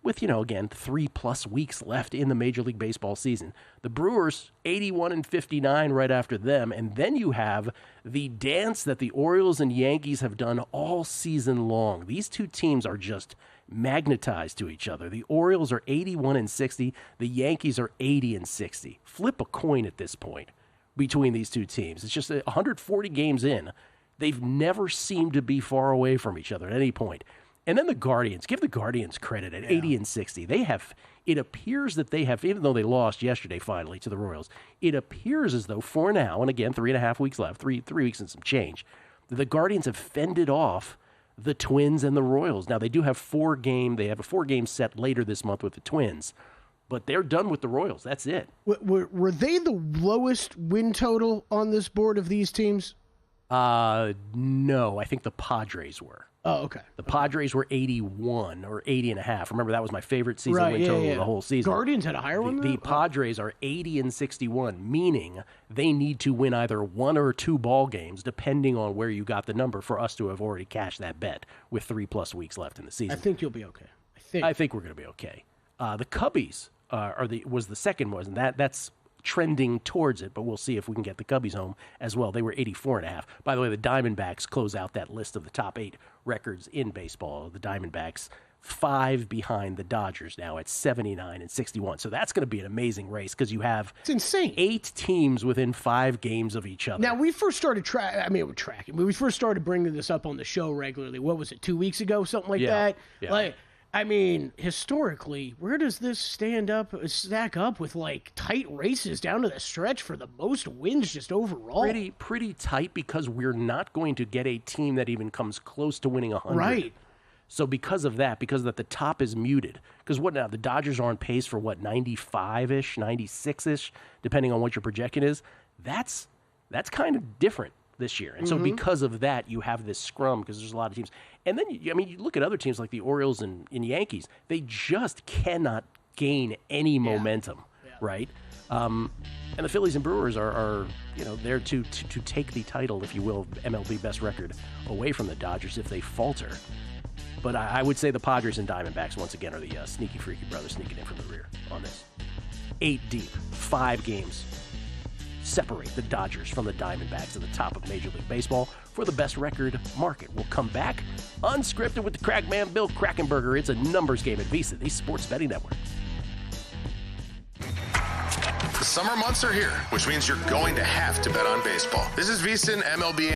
D: With, again, 3+ weeks left in the Major League Baseball season. The Brewers, 81-59 right after them. And then you have the dance that the Orioles and Yankees have done all season long. These 2 teams are just magnetized to each other. The Orioles are 81-60. The Yankees are 80-60. Flip a coin at this point between these 2 teams. It's just 140 games in. They've never seemed to be far away from each other at any point. And then the Guardians, give the Guardians credit at 80-60. It appears that they have, even though they lost yesterday finally to the Royals, it appears as though for now, and again, 3.5 weeks left, three weeks and some change, the Guardians have fended off the Twins and the Royals. Now, they do have they have a 4-game set later this month with the Twins, but they're done with the Royals. That's it.
E: Were they the lowest win total on this board of these teams?
D: No, I think the Padres were.
E: Oh, okay.
D: The Padres were 81 or 80.5. Remember, that was my favorite season win total of the whole season.
E: Guardians had a higher one?
D: The Padres are 80-61, meaning they need to win either 1 or 2 ball games, depending on where you got the number, for us to have already cashed that bet with 3+ weeks left in the season.
E: I think you'll be okay.
D: I think we're going to be okay. The Cubbies was the second one, and that's trending towards it, but we'll see if we can get the Cubbies home as well. They were 84.5. By the way, the Diamondbacks close out that list of the top 8 records in baseball. The Diamondbacks 5 behind the Dodgers now at 79-61. So that's going to be an amazing race because you have
E: it's insane
D: 8 teams within 5 games of each other.
E: Now, we first started tracking. We first started bringing this up on the show regularly. What was it, 2 weeks ago, something like that? Yeah. Historically, where does this stack up with tight races down to the stretch for the most wins just overall?
D: Pretty tight, because we're not going to get a team that even comes close to winning 100.
E: Right.
D: So because of that, the top is muted. Because what now? The Dodgers are on pace for 95-ish, 96-ish, depending on what your projection is. That's kind of different this year. And so because of that, you have this scrum because there's a lot of teams. And then, you look at other teams like the Orioles and Yankees. They just cannot gain any momentum, right? And the Phillies and Brewers are there to take the title, if you will, MLB best record away from the Dodgers if they falter. But I would say the Padres and Diamondbacks, once again, are the sneaky, freaky brothers sneaking in from the rear on this. 8 deep, 5 games separate the Dodgers from the Diamondbacks at the top of Major League Baseball for the best record market. We'll come back unscripted with the Crackman Bill Krackenberger. It's a numbers game at VSiN, the Sports Betting Network.
C: The summer months are here, which means you're going to have to bet on baseball. This is VSiN MLB